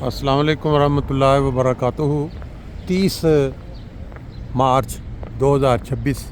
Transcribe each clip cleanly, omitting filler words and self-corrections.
अस्सलाम वालेकुम रहमतुल्लाहि व बरकातुहू। 30 मार्च 2026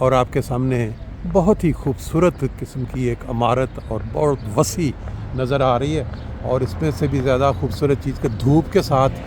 और आपके सामने बहुत ही खूबसूरत किस्म की एक इमारत और बहुत वसी नज़र आ रही है। और इसमें से भी ज़्यादा खूबसूरत चीज़ कि धूप के साथ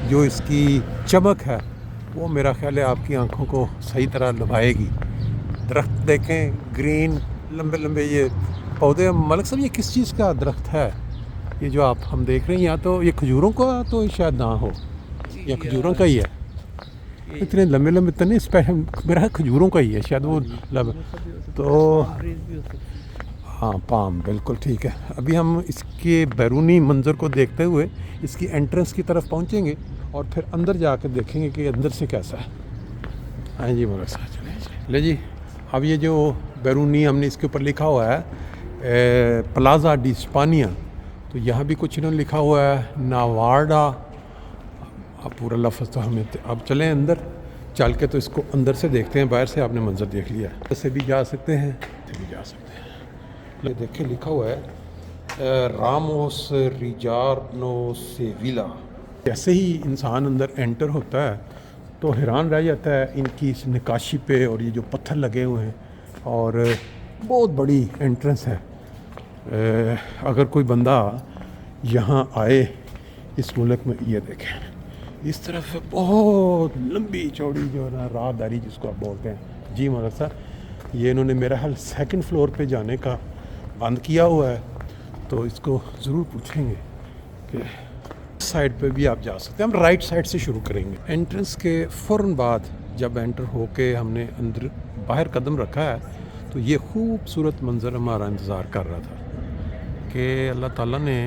जो इसकी चमक है वो मेरा ख्याल है आपकी आंखों को सही तरह लुभाएगी। दरख्त देखें, ग्रीन लंबे लंबे ये पौधे। मलिक साहब, ये किस चीज़ का दरख्त है ये जो हम देख रहे हैं? यहाँ तो ये खजूरों का तो शायद ना हो, या खजूरों का ही है। इतने लंबे लंबे तो नहीं, मेरा खजूरों का ही है शायद वो तो। हाँ, पाम, बिल्कुल ठीक है। अभी हम इसके बैरूनी मंज़र को देखते हुए इसकी एंट्रेंस की तरफ पहुँचेंगे और फिर अंदर जाकर देखेंगे कि अंदर से कैसा है। हाँ जी मलिक साहब, चलिए ले जी। अब ये जो बैरूनी हमने इसके ऊपर लिखा हुआ है प्लाज़ा डी स्पानिया, तो यहाँ भी कुछ इन्होंने लिखा हुआ है नावाडा। अब पूरा लफ्ज़ तो हमें अब चलें अंदर चल के, तो इसको अंदर से देखते हैं। बाहर से आपने मंजर देख लिया, ऐसे भी जा सकते हैं, ऐसे भी जा सकते हैं। ये देखें लिखा हुआ है रामोस रिजार्नो सेविला। जैसे ही इंसान अंदर एंटर होता है तो हैरान रह जाता है इनकी इस नक्काशी पे, और ये जो पत्थर लगे हुए हैं, और बहुत बड़ी एंट्रेंस है। अगर कोई बंदा यहाँ आए इस मुल्क में, ये देखें इस तरफ बहुत लंबी चौड़ी जो ना राहदारी जिसको आप बोलते हैं। जी मलिक साहब, ये इन्होंने मेरा हाल सेकंड फ्लोर पे जाने का बंद किया हुआ है, तो इसको ज़रूर पूछेंगे कि साइड पे भी आप जा सकते हैं। हम राइट साइड से शुरू करेंगे। एंट्रेंस के फ़ौरन बाद जब एंटर होके हमने अंदर बाहर कदम रखा है, तो ये खूबसूरत मंज़र हमारा इंतज़ार कर रहा था कि अल्लाह ताला ने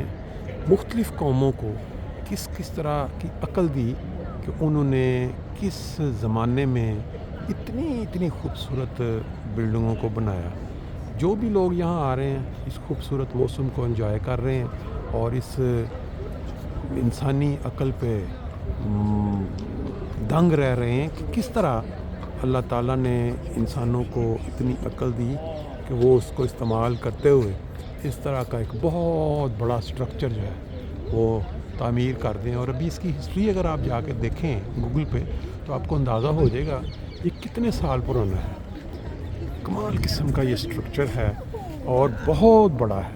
मुख्तलिफ़ कौमों को किस किस तरह की अक्ल दी कि उन्होंने किस ज़माने में इतनी खूबसूरत बिल्डिंगों को बनाया। जो भी लोग यहाँ आ रहे हैं इस खूबसूरत मौसम को एंजॉय कर रहे हैं और इस इंसानी अक्ल पे दंग रह रहे हैं कि किस तरह अल्लाह ताला ने इंसानों को इतनी अक्ल दी कि वो उसको इस्तेमाल करते हुए इस तरह का एक बहुत बड़ा स्ट्रक्चर जो है वो तामीर कर दें। और अभी इसकी हिस्ट्री अगर आप जाकर देखें गूगल पे, तो आपको अंदाज़ा हो जाएगा ये कितने साल पुराना है। कमाल किस्म का ये स्ट्रक्चर है और बहुत बड़ा है।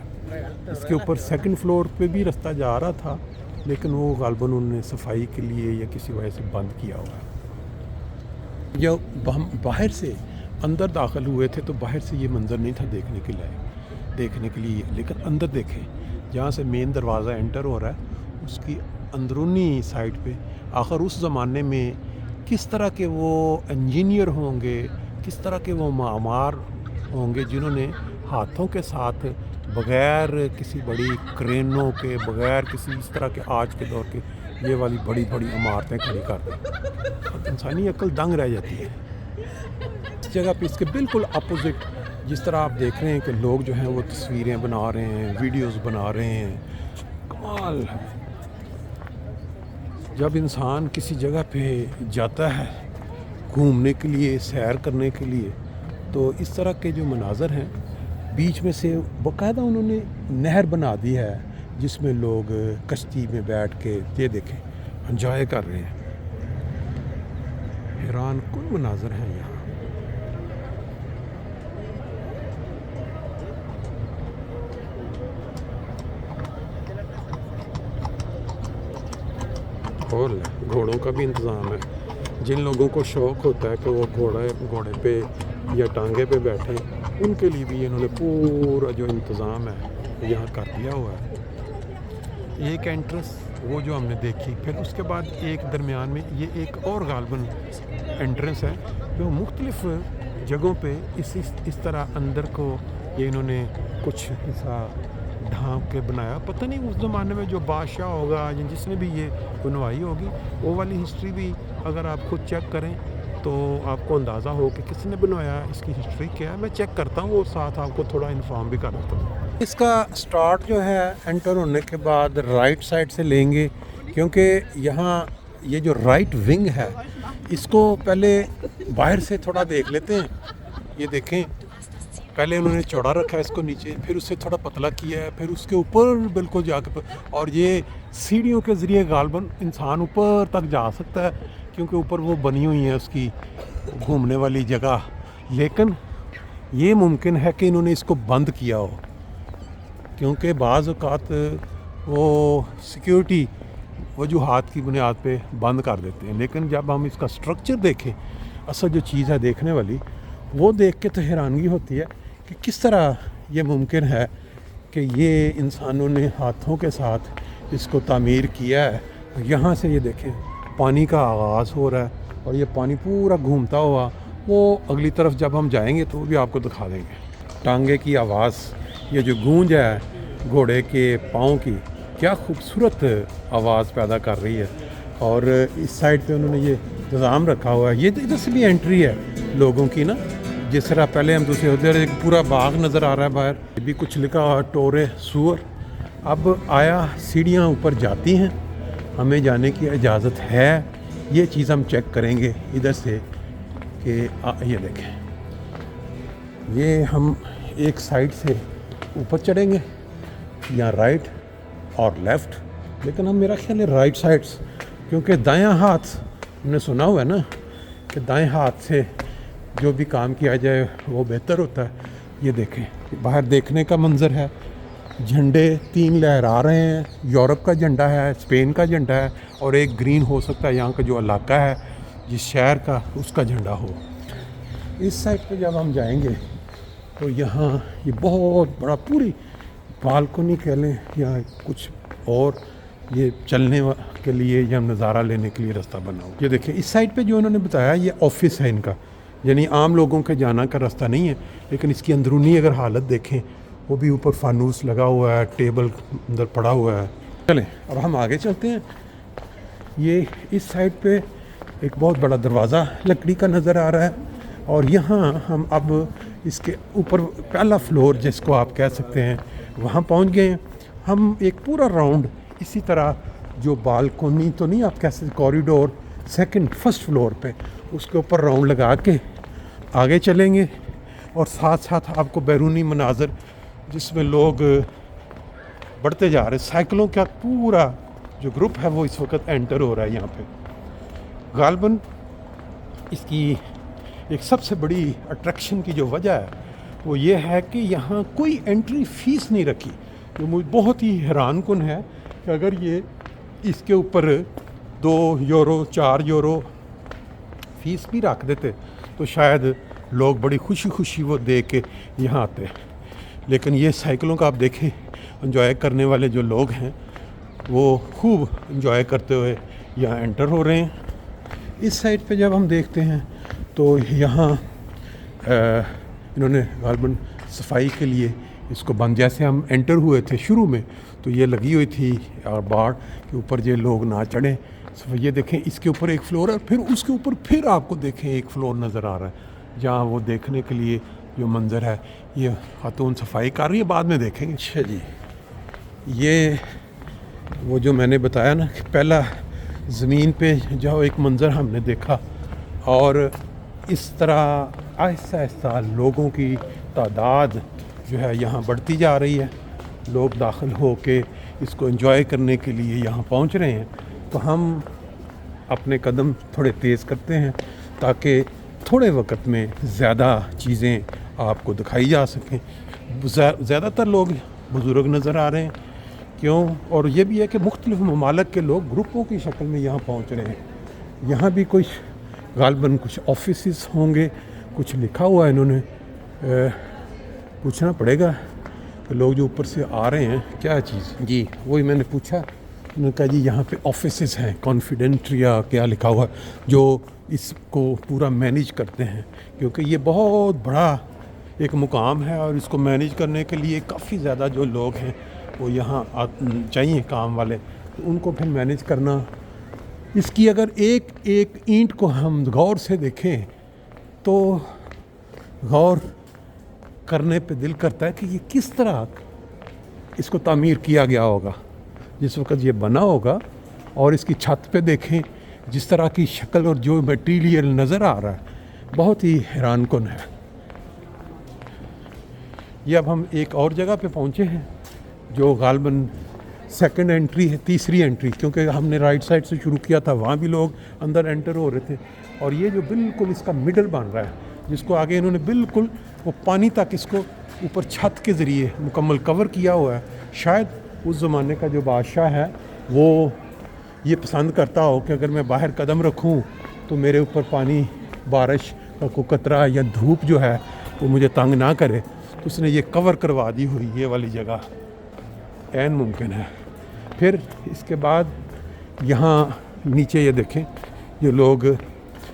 इसके ऊपर सेकंड फ्लोर पे भी रास्ता जा रहा था, लेकिन वो गालबन उन्होंने सफाई के लिए या किसी वजह से बंद किया हुआ है। जब हम बाहर से अंदर दाखिल हुए थे तो बाहर से ये मंज़र नहीं था देखने के लिए, लेकिन अंदर देखें जहाँ से मेन दरवाज़ा एंटर हो रहा है उसकी अंदरूनी साइड पे आखिर उस ज़माने में किस तरह के वो इंजीनियर होंगे, किस तरह के वो मामार होंगे जिन्होंने हाथों के साथ बग़ैर किसी बड़ी क्रेनों के, बग़ैर किसी इस तरह के आज के दौर के ये वाली बड़ी बड़ी इमारतें खड़ी कर दें। इंसानी अक्ल दंग रह जाती है। इस जगह पे इसके बिल्कुल अपोजिट जिस तरह आप देख रहे हैं कि लोग जो हैं वो तस्वीरें बना रहे हैं, वीडियोस बना रहे हैं। कमाल है। जब इंसान किसी जगह पे जाता है घूमने के लिए, सैर करने के लिए, तो इस तरह के जो मनाज़र हैं, बीच में से बाकायदा उन्होंने नहर बना दी है जिसमें लोग कश्ती में बैठ के ये देखें एंजॉय कर रहे हैं। हैरान कुन मनाज़र हैं यहाँ। और घोड़ों का भी इंतज़ाम है। जिन लोगों को शौक़ होता है कि वो घोड़े पे या टांगे पे बैठें, उनके लिए भी इन्होंने पूरा जो इंतज़ाम है यहाँ कर दिया हुआ है। एक एंट्रेंस वो जो हमने देखी, फिर उसके बाद एक दरमियान में ये एक और गालबन एंट्रेंस है जो मुख्तलिफ़ जगहों पे इस तरह अंदर को ये इन्होंने कुछ हिस्सा ढांक के बनाया। पता नहीं उस ज़माने में जो बादशाह होगा या जिसने भी ये बनवाई होगी, वो वाली हिस्ट्री भी अगर आप खुद चेक करें तो आपको अंदाज़ा हो कि किसने बनवाया, इसकी हिस्ट्री क्या है। मैं चेक करता हूँ और साथ आपको थोड़ा इन्फॉर्म भी कर देता हूँ। इसका स्टार्ट जो है एंटर होने के बाद राइट साइड से लेंगे, क्योंकि यहाँ ये जो राइट विंग है इसको पहले बाहर से थोड़ा देख लेते हैं। ये देखें पहले उन्होंने चौड़ा रखा है इसको नीचे, फिर उससे थोड़ा पतला किया है, फिर उसके ऊपर बिल्कुल जाकर, और ये सीढ़ियों के ज़रिए गालबन इंसान ऊपर तक जा सकता है, क्योंकि ऊपर वो बनी हुई है उसकी घूमने वाली जगह। लेकिन ये मुमकिन है कि इन्होंने इसको बंद किया हो, क्योंकि बाज़ औक़ात वो सिक्योरिटी वजूहात की बुनियाद पे बंद कर देते हैं। लेकिन जब हम इसका स्ट्रक्चर देखें, असल जो चीज़ है देखने वाली, वो देख के तो हैरानगी होती है कि किस तरह ये मुमकिन है कि ये इंसानों ने हाथों के साथ इसको तामीर किया है। यहाँ से ये देखें पानी का आगाज़ हो रहा है, और ये पानी पूरा घूमता हुआ वो अगली तरफ जब हम जाएंगे तो वो भी आपको दिखा देंगे। टांगे की आवाज़, ये जो गूंज है घोड़े के पाँव की, क्या खूबसूरत आवाज़ पैदा कर रही है। और इस साइड पे उन्होंने ये इंतज़ाम रखा हुआ है। ये इधर से भी एंट्री है लोगों की ना, जिस तरह पहले हम दूसरे उधर एक पूरा बाग नज़र आ रहा है बाहर, ये भी कुछ लिखा हुआ टोरे सूअर। अब आया सीढ़ियाँ ऊपर जाती हैं, हमें जाने की इजाज़त है। ये चीज़ हम चेक करेंगे इधर से कि ये देखें, ये हम एक साइड से ऊपर चढ़ेंगे या राइट और लेफ़्ट, लेकिन हम मेरा ख्याल है राइट साइड्स, क्योंकि दायां हाथ हमने सुना हुआ है ना कि दाएं हाथ से जो भी काम किया जाए वो बेहतर होता है। ये देखें बाहर देखने का मंज़र है, झंडे 3 लहरा रहे हैं। यूरोप का झंडा है, स्पेन का झंडा है, और एक ग्रीन हो सकता है यहाँ का जो इलाका है जिस शहर का, उसका झंडा हो। इस साइड पे जब हम जाएंगे तो यहाँ ये बहुत बड़ा पूरी बालकनी कह लें या कुछ और, ये चलने के लिए या नज़ारा लेने के लिए रास्ता बना हुआ। ये देखिए इस साइड पे जो उन्होंने बताया ये ऑफिस है इनका, यानी आम लोगों के जाना का रास्ता नहीं है। लेकिन इसकी अंदरूनी अगर हालत देखें, वो भी ऊपर फानूस लगा हुआ है, टेबल अंदर पड़ा हुआ है। चलें अब हम आगे चलते हैं। ये इस साइड पे एक बहुत बड़ा दरवाज़ा लकड़ी का नज़र आ रहा है, और यहाँ हम अब इसके ऊपर पहला फ्लोर जिसको आप कह सकते हैं वहाँ पहुँच गए हैं। हम एक पूरा राउंड इसी तरह जो बालकोनी तो नहीं आप कह सकते, कॉरिडोर फर्स्ट फ्लोर पे, उसके ऊपर राउंड लगा के आगे चलेंगे, और साथ साथ आपको बैरूनी मनाज़र जिसमें लोग बढ़ते जा रहे, साइकिलों का पूरा जो ग्रुप है वो इस वक्त एंटर हो रहा है यहाँ पे। गालबन इसकी एक सबसे बड़ी अट्रैक्शन की जो वजह है वो ये है कि यहाँ कोई एंट्री फ़ीस नहीं रखी, जो मुझे बहुत ही हैरान कुन है कि अगर ये इसके ऊपर 2 यूरो 4 यूरो फ़ीस भी रख देते तो शायद लोग बड़ी खुशी खुशी वो दे के यहाँ आते। लेकिन ये साइकिलों का आप देखें, एंजॉय करने वाले जो लोग हैं वो खूब एंजॉय करते हुए यहाँ एंटर हो रहे हैं। इस साइड पे जब हम देखते हैं तो यहाँ इन्होंने गालबन सफाई के लिए इसको बंद, जैसे हम एंटर हुए थे शुरू में तो ये लगी हुई थी और बाढ़ के ऊपर ये लोग ना चढ़ें। ये देखें इसके ऊपर एक फ्लोर है, फिर उसके ऊपर फिर आपको देखें एक फ्लोर नज़र आ रहा है जहाँ वो देखने के लिए जो मंज़र है। ये खातून सफाई कर रही है, बाद में देखेंगे। अच्छा जी, ये वो जो मैंने बताया ना कि पहला ज़मीन पे जो एक मंज़र हमने देखा, और इस तरह आहिस्ता आहिस्ता लोगों की तादाद जो है यहाँ बढ़ती जा रही है। लोग दाखिल हो के इसको एंजॉय करने के लिए यहाँ पहुँच रहे हैं। तो हम अपने कदम थोड़े तेज़ करते हैं ताकि थोड़े वक्त में ज़्यादा चीज़ें आपको दिखाई जा सकें। ज़्यादातर लोग बुज़ुर्ग नज़र आ रहे हैं, क्यों? और ये भी है कि मुख्तलिफ़ ममालिक के लोग ग्रुपों की शक्ल में यहाँ पहुँच रहे हैं। यहाँ भी कुछ गालबन कुछ ऑफिसेस होंगे, कुछ लिखा हुआ है इन्होंने। पूछना पड़ेगा कि लोग जो ऊपर से आ रहे हैं क्या चीज़। जी वही मैंने पूछा, उन्होंने कहा जी यहाँ पे ऑफिसेस हैं, कॉन्फिडेंट या क्या लिखा हुआ जो इसको पूरा मैनेज करते हैं, क्योंकि ये बहुत बड़ा एक मुकाम है और इसको मैनेज करने के लिए काफ़ी ज़्यादा जो लोग हैं वो यहाँ चाहिए काम वाले, तो उनको फिर मैनेज करना। इसकी अगर एक एक ईंट को हम गौर से देखें तो गौर करने पे दिल करता है कि ये किस तरह इसको तामीर किया गया होगा जिस वक्त ये बना होगा। और इसकी छत पे देखें जिस तरह की शक्ल और जो मटीरियल नज़र आ रहा है, बहुत ही हैरान कुन है। ये अब हम एक और जगह पे पहुँचे हैं जो गालबन सेकंड एंट्री है, तीसरी एंट्री, क्योंकि हमने राइट साइड से शुरू किया था, वहाँ भी लोग अंदर एंटर हो रहे थे। और ये जो बिल्कुल इसका मिडल बन रहा है, जिसको आगे इन्होंने बिल्कुल वो पानी तक इसको ऊपर छत के ज़रिए मुकम्मल कवर किया हुआ है। शायद उस ज़माने का जो बादशाह है वो ये पसंद करता हो कि अगर मैं बाहर कदम रखूं तो मेरे ऊपर पानी, बारिश का कोई कतरा या धूप जो है वो मुझे तंग ना करे, तो उसने ये कवर करवा दी हुई ये वाली जगह ऐन मुमकिन है। फिर इसके बाद यहाँ नीचे ये देखें, ये लोग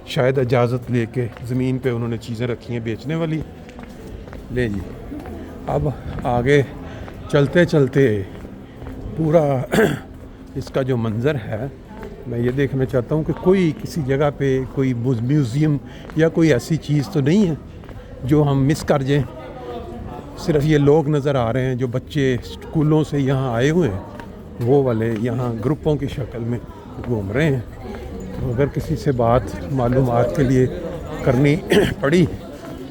शायद इजाज़त लेके ज़मीन पे उन्होंने चीज़ें रखी हैं बेचने वाली। ले जी, अब आगे चलते चलते पूरा इसका जो मंज़र है मैं ये देखना चाहता हूँ कि कोई किसी जगह पे कोई म्यूज़ियम या कोई ऐसी चीज़ तो नहीं है जो हम मिस कर जाएं। सिर्फ ये लोग नज़र आ रहे हैं जो बच्चे स्कूलों से यहाँ आए हुए हैं, वो वाले यहाँ ग्रुपों की शक्ल में घूम रहे हैं। तो अगर किसी से बात मालूमात के लिए करनी पड़ी,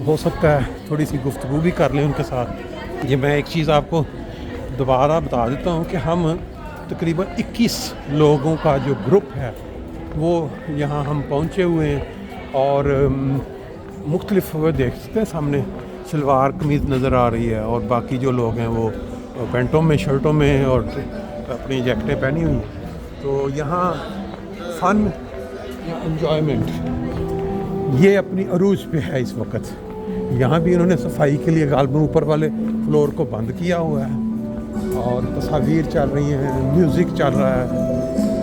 हो सकता है थोड़ी सी गुफ्तगू भी कर लें उनके साथ। ये मैं एक चीज़ आपको दोबारा बता देता हूँ कि हम तकरीबन 21 लोगों का जो ग्रुप है वो यहाँ हम पहुँचे हुए हैं। और मुख्तलिफ वो देख सकते हैं, सामने सलवार कमीज़ नज़र आ रही है और बाकी जो लोग हैं वो पैंटों में, शर्टों में और अपनी जैकेटें पहनी हुई हैं। तो यहाँ फ़न या एंजॉयमेंट ये अपनी अरूज पे है इस वक्त। यहाँ भी इन्होंने सफाई के लिए गालबन ऊपर वाले फ्लोर को बंद किया हुआ है और तस्वीर चल रही हैं, म्यूज़िक चल रहा है,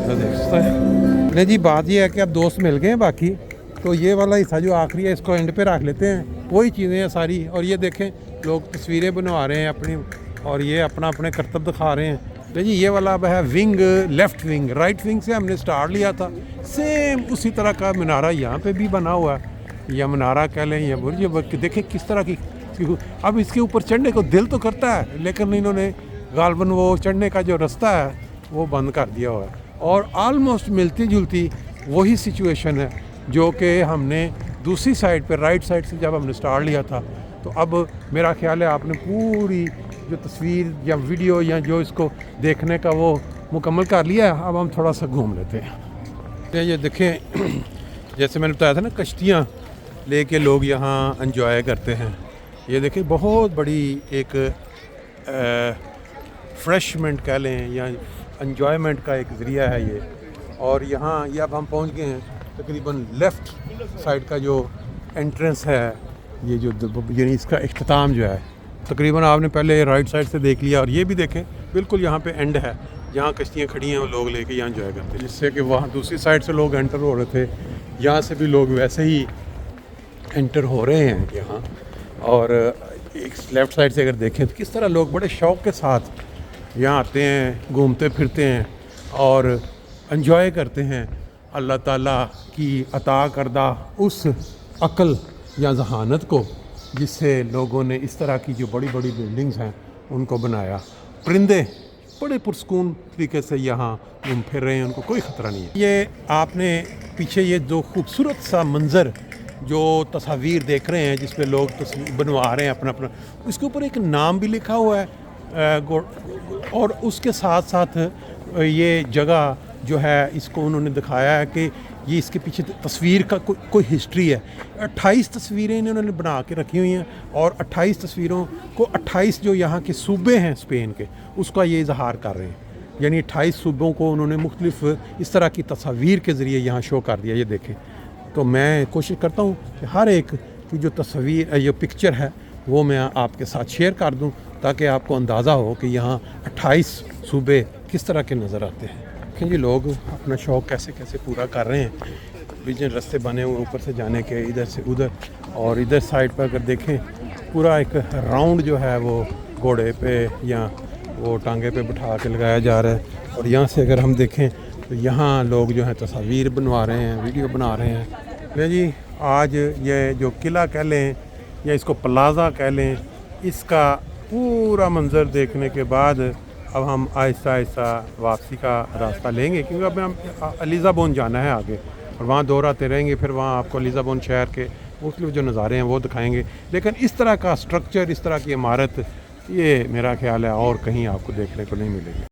तो देख सकते हैं। नहीं जी, बात ये है कि अब दोस्त मिल गए हैं बाकी, तो ये वाला हिस्सा जो आखिरी है इसको एंड पे रख लेते हैं। वही चीज़ें हैं सारी। और ये देखें, लोग तस्वीरें बनवा रहे हैं अपनी और ये अपना अपने करतब दिखा रहे हैं। तो जी ये वाला अब है wing, left wing. Right wing से हमने स्टार्ट लिया था, सेम उसी तरह का मीनारा यहाँ पे भी बना हुआ है, या मीनारा कह लें या बुर्ज। देखें किस तरह की। अब इसके ऊपर चढ़ने को दिल तो करता है, लेकिन इन्होंने गालबन वो चढ़ने का जो रास्ता है वो बंद कर दिया हुआ है। और आलमोस्ट मिलती जुलती वही सिचुएशन है जो कि हमने दूसरी साइड पे, राइट साइड से जब हमने स्टार्ट लिया था। तो अब मेरा ख्याल है आपने पूरी जो तस्वीर या वीडियो या जो इसको देखने का वो मुकम्मल कर लिया है। अब हम थोड़ा सा घूम लेते हैं। तो ये देखें, जैसे मैंने बताया था ना, कश्तियाँ लेके लोग यहाँ एंजॉय करते हैं। ये देखें, बहुत बड़ी एक फ्रेशमेंट कह लें या एंजॉयमेंट का एक ज़रिया है ये। और यहाँ ये अब हम पहुँच गए हैं तकरीबन लेफ़्ट साइड का जो एंट्रेंस है, ये जो यानी इसका इख्तिताम जो है तकरीबन आपने पहले राइट साइड से देख लिया। और ये भी देखें, बिल्कुल यहाँ पे एंड है, जहाँ कश्तियाँ खड़ी हैं वो लोग लेके यहाँ एंजॉय करते हैं, जिससे कि वहाँ दूसरी साइड से लोग एंटर हो रहे थे, यहाँ से भी लोग वैसे ही एंटर हो रहे हैं यहाँ। और एक लेफ़्ट साइड से अगर देखें तो किस तरह लोग बड़े शौक़ के साथ यहाँ आते हैं, घूमते फिरते हैं और एंजॉय करते हैं अल्लाह ताला की अता करदा उस अक्ल या जहानत को, जिससे लोगों ने इस तरह की जो बड़ी बड़ी बिल्डिंग्स हैं उनको बनाया। परिंदे बड़े पुरस्कून तरीके से यहाँ घूम फिर रहे हैं, उनको कोई ख़तरा नहीं है। ये आपने पीछे ये जो खूबसूरत सा मंज़र जो तस्वीर देख रहे हैं, जिस पे लोग तस्वीर बनवा रहे हैं अपना अपना, इसके ऊपर एक नाम भी लिखा हुआ है और उसके साथ साथ ये जगह जो है इसको उन्होंने दिखाया है कि ये इसके पीछे तस्वीर का कोई हिस्ट्री है। 28 तस्वीरें इन्होंने बना के रखी हुई हैं और 28 तस्वीरों को 28 जो यहाँ के सूबे हैं स्पेन के, उसका ये इजहार कर रहे हैं। यानी 28 सूबों को उन्होंने मुख्तलिफ इस तरह की तस्वीर के ज़रिए यहाँ शो कर दिया। ये देखें, तो मैं कोशिश करता हूँ कि हर एक की जो तस्वीर ये पिक्चर है वो मैं आपके साथ शेयर कर दूँ, ताकि आपको अंदाज़ा हो कि यहाँ 28 सूबे किस तरह के नज़र आते हैं। देखें जी, लोग अपना शौक़ कैसे कैसे पूरा कर रहे हैं। बीच में रास्ते बने हुए ऊपर से जाने के, इधर से उधर। और इधर साइड पर अगर देखें, पूरा एक राउंड जो है वो घोड़े पे या वो टांगे पे बिठा के लगाया जा रहा है। और यहाँ से अगर हम देखें तो यहाँ लोग जो हैं तस्वीर बनवा रहे हैं, वीडियो बना रहे हैं। ले जी, आज ये जो किला कह लें या इसको प्लाज़ा कह लें, इसका पूरा मंज़र देखने के बाद अब हम आहिस्ता आहिस्ता वापसी का रास्ता लेंगे, क्योंकि अब हम लिस्बन जाना है आगे और वहाँ दोहराते रहेंगे। फिर वहाँ आपको लिस्बन शहर के مختلف جو نظارے ہیں وہ دکھائیں گے، لیکن اس طرح کا اسٹرکچر، اس طرح کی عمارت، یہ میرا خیال ہے اور کہیں آپ کو دیکھنے کو نہیں ملے گی۔